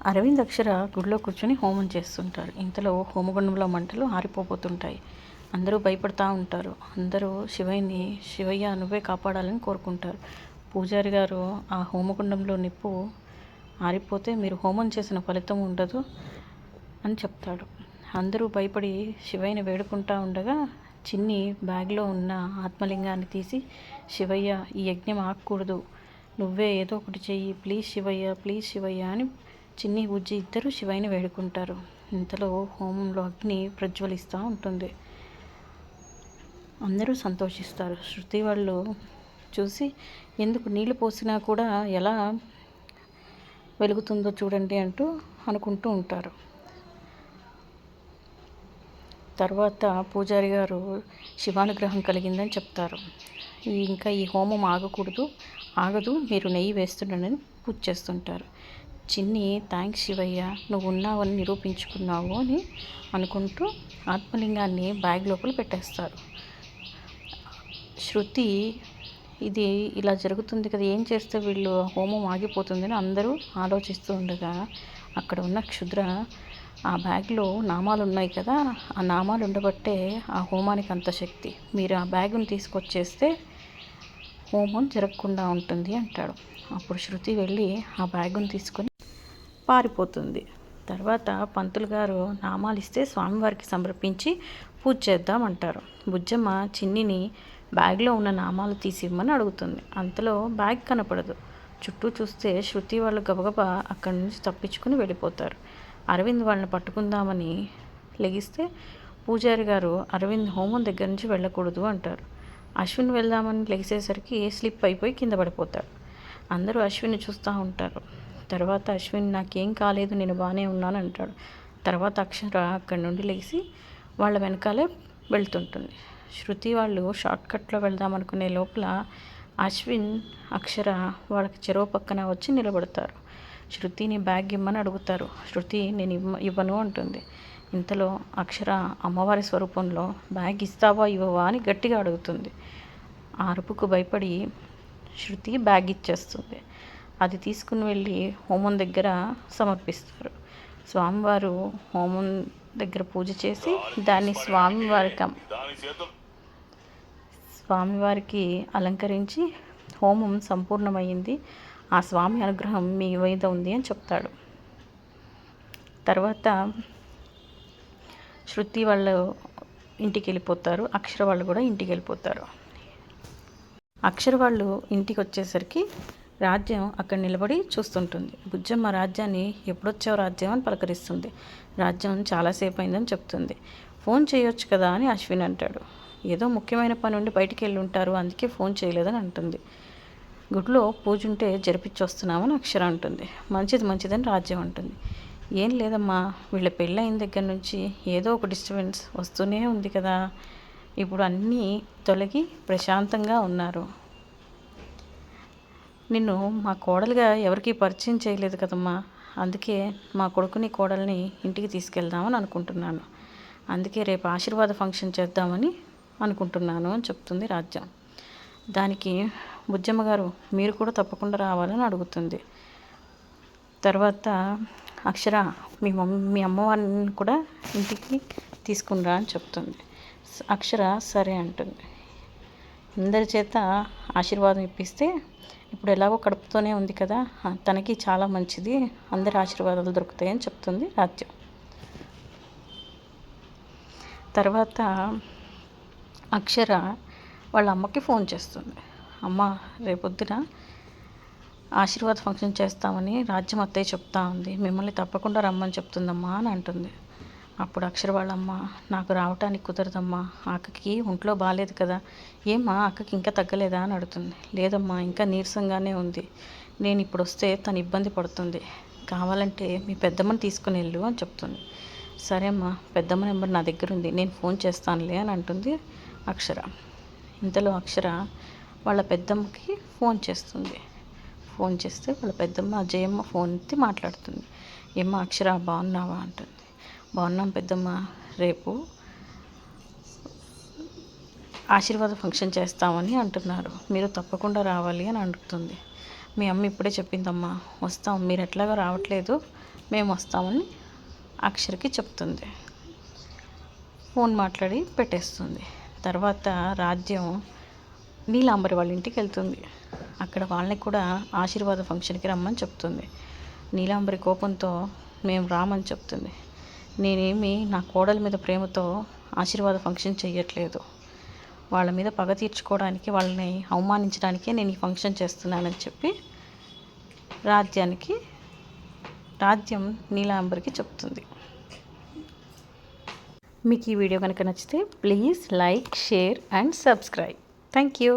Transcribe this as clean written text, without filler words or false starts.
అరవింద్ అక్షర గుడిలో కూర్చొని హోమం చేస్తుంటారు. ఇంతలో హోమగుండంలో మంటలు ఆరిపోతుంటాయి. అందరూ భయపడతా ఉంటారు. అందరూ శివయ్య నువ్వే కాపాడాలని కోరుకుంటారు. పూజారి గారు ఆ హోమగుండంలో నిప్పు ఆరిపోతే మీరు హోమం చేసిన ఫలితం ఉండదు అని చెప్తాడు. అందరూ భయపడి శివయ్యని వేడుకుంటా ఉండగా చిన్ని బ్యాగ్లో ఉన్న ఆత్మలింగాన్ని తీసి, శివయ్య ఈ యజ్ఞం ఆగకూడదు, నువ్వే ఏదో ఒకటి చెయ్యి, ప్లీజ్ శివయ్య, ప్లీజ్ శివయ్య అని చిన్ని బుజ్జి ఇద్దరు శివయ్యని వేడుకుంటారు. ఇంతలో హోమంలో అగ్ని ప్రజ్వలిస్తూ ఉంటుంది. అందరూ సంతోషిస్తారు. శృతి వాళ్ళు చూసి ఎందుకు నీళ్లు పోసినా కూడా ఎలా వెలుగుతుందో చూడండి అంటూ అనుకుంటూ ఉంటారు. తర్వాత పూజారి గారు శివానుగ్రహం కలిగిందని చెప్తారు. ఇంకా ఈ హోమం ఆగదు, మీరు నెయ్యి వేస్తుండని పూజ చేస్తుంటారు. చిన్ని థ్యాంక్స్ శివయ్య, నువ్వు ఉన్నావని నిరూపించుకున్నావు అని అనుకుంటూ ఆత్మలింగాన్ని బ్యాగ్ లోపల పెట్టేస్తారు. శృతి ఇది ఇలా జరుగుతుంది కదా, ఏం చేస్తే వీళ్ళు హోమం ఆగిపోతుందని అందరూ ఆలోచిస్తూ ఉండగా అక్కడ ఉన్న క్షుద్ర ఆ బ్యాగ్లో నామాలు ఉన్నాయి కదా, ఆ నామాలు ఉండబట్టే ఆ హోమానికి అంత శక్తి, మీరు ఆ బ్యాగును తీసుకొచ్చేస్తే హోమం జరగకుండా ఉంటుంది అంటాడు. అప్పుడు శృతి వెళ్ళి ఆ బ్యాగును తీసుకొని పారిపోతుంది. తర్వాత పంతులు గారు నామాలు ఇస్తే స్వామివారికి సమర్పించి పూజ చేద్దామంటారు. బుజ్జమ్మ చిన్నిని బ్యాగ్లో ఉన్న నామాలు తీసి ఇవ్వమని అడుగుతుంది. అంతలో బ్యాగ్ కనపడదు. చుట్టూ చూస్తే శృతి వాళ్ళు గబగబా అక్కడి నుంచి తప్పించుకుని వెళ్ళిపోతారు. అరవింద్ వాళ్ళని పట్టుకుందామని లెగిస్తే పూజారి గారు అరవింద్ హోమం దగ్గర నుంచి వెళ్ళకూడదు అంటారు. అశ్విన్ వెళ్దామని లెగిసేసరికి స్లిప్ అయిపోయి కింద పడిపోతాడు. అందరూ అశ్విన్ని చూస్తూ ఉంటారు. తర్వాత అశ్విన్ నాకేం కాలేదు, నేను బాగానే ఉన్నాను అంటాడు. తర్వాత అక్షర అక్కడి నుండి లేచి వాళ్ళ వెనకాలే వెళ్తుంటుంది. శృతి వాళ్ళు షార్ట్కట్లో వెళ్దాం అనుకునే లోపల అశ్విన్ అక్షర వాళ్ళకి చెరువు పక్కన వచ్చి నిలబడతారు. శృతిని బ్యాగ్ ఇమ్మని అడుగుతారు. శృతి నేను ఇవ్వను అంటుంది. ఇంతలో అక్షర అమ్మవారి స్వరూపంలో బ్యాగ్ ఇస్తావా ఇవ్వవా అని గట్టిగా అడుగుతుంది. ఆ అరుపుకు భయపడి శృతి బ్యాగ్ ఇచ్చేస్తుంది. అది తీసుకుని వెళ్ళి హోమం దగ్గర సమర్పిస్తారు. స్వామివారు హోమం దగ్గర పూజ చేసి దాన్ని స్వామివారికి అలంకరించి హోమం సంపూర్ణమైంది, ఆ స్వామి అనుగ్రహం మీ మీద ఉంది అని చెప్తాడు. తర్వాత శృతి వాళ్ళు ఇంటికి వెళ్ళిపోతారు. అక్షర వాళ్ళు కూడా ఇంటికి వెళ్ళిపోతారు. అక్షర వాళ్ళు ఇంటికి వచ్చేసరికి రాజ్యం అక్కడ నిలబడి చూస్తుంటుంది. బుజ్జమ్మ రాజ్యాన్ని ఎప్పుడొచ్చావు రాజ్యం అని పలకరిస్తుంది. రాజ్యం చాలాసేపు అయిందని చెప్తుంది. ఫోన్ చేయొచ్చు కదా అని అశ్విన్ అంటాడు. ఏదో ముఖ్యమైన పని ఉండి బయటికి వెళ్ళి ఉంటారు, అందుకే ఫోన్ చేయలేదని అంటుంది. గుడిలో పూజ ఉంటే జరిపించి వస్తున్నామని అక్షర అంటుంది. మంచిదని రాజ్యం అంటుంది. ఏం లేదమ్మా, వీళ్ళ పెళ్ళైన దగ్గర నుంచి ఏదో ఒక డిస్టర్బెన్స్ వస్తూనే ఉంది కదా, ఇప్పుడు అన్నీ తొలగి ప్రశాంతంగా ఉన్నారు. నిన్ను మా కోడలుగా ఎవరికీ పరిచయం చేయలేదు కదమ్మా, అందుకే మా కొడుకుని కోడల్ని ఇంటికి తీసుకెళ్దామని అనుకుంటున్నాను, అందుకే రేపు ఆశీర్వాద ఫంక్షన్ చేద్దామని అనుకుంటున్నాను అని చెప్తుంది రాజ్యం. దానికి బుజ్జమ్మ గారు మీరు కూడా తప్పకుండా రావాలని అడుగుతుంది. తర్వాత అక్షర మీ అమ్మవారిని కూడా ఇంటికి తీసుకునిరా అని చెప్తుంది. అక్షర సరే అంటుంది. అందరి చేత ఆశీర్వాదం ఇప్పిస్తే ఇప్పుడు ఎలాగో కడుపుతోనే ఉంది కదా, తనకి చాలా మంచిది, అందరి ఆశీర్వాదాలు దొరుకుతాయని చెప్తుంది రాజ్యం. తర్వాత అక్షర వాళ్ళ అమ్మకి ఫోన్ చేస్తుంది. అమ్మ రేపొద్దున ఆశీర్వాద ఫంక్షన్ చేస్తామని రాజ్యం అత్తయ్య చెప్తా ఉంది, మిమ్మల్ని తప్పకుండా రమ్మని చెప్తుందమ్మా అని అంటుంది. అప్పుడు అక్షర వాళ్ళమ్మ నాకు రావటానికి కుదరదమ్మా, అక్కకి ఒంట్లో బాగాలేదు కదా, ఏమ్మా అక్కకి ఇంకా తగ్గలేదా అని అడుగుతుంది. లేదమ్మా ఇంకా నీరసంగానే ఉంది, నేను ఇప్పుడు వస్తే తను ఇబ్బంది పడుతుంది, కావాలంటే మీ పెద్దమ్మని తీసుకుని వెళ్ళు అని చెప్తుంది. సరే అమ్మా, పెద్దమ్మ నెంబర్ నా దగ్గర ఉంది, నేను ఫోన్ చేస్తానులే అని అంటుంది అక్షర. ఇంతలో అక్షర వాళ్ళ పెద్దమ్మకి ఫోన్ చేస్తుంది. ఫోన్ చేస్తే వాళ్ళ పెద్దమ్మ అజయమ్మ ఫోన్ ఎత్తి మాట్లాడుతుంది. ఏమ్మా అక్షర బాగున్నావా అంటుంది. బాగున్నాం పెద్దమ్మ, రేపు ఆశీర్వాద ఫంక్షన్ చేస్తామని అంటున్నారు, మీరు తప్పకుండా రావాలి అని అడుగుతుంది. మీ అమ్మ ఇప్పుడే చెప్పిందమ్మా వస్తాం, మీరు ఎట్లాగో రావట్లేదు, మేము వస్తామని అక్షర్కి చెప్తుంది. ఫోన్ మాట్లాడి పెట్టేస్తుంది. తర్వాత రాజ్యం నీలాంబరి వాళ్ళ ఇంటికి వెళ్తుంది. అక్కడ వాళ్ళని కూడా ఆశీర్వాద ఫంక్షన్కి రమ్మని చెప్తుంది. నీలాంబరి కోపంతో మేము రామని చెప్తుంది. నేనేమి నా కోడల మీద ప్రేమతో ఆశీర్వాద ఫంక్షన్ చెయ్యట్లేదు, వాళ్ళ మీద పగ తీర్చుకోవడానికి, వాళ్ళని అవమానించడానికే నేను ఈ ఫంక్షన్ చేస్తున్నానని చెప్పి రాజ్యం నీలాంబరికి చెప్తుంది. మీకు ఈ వీడియో కనుక నచ్చితే please like, share and subscribe. Thank you.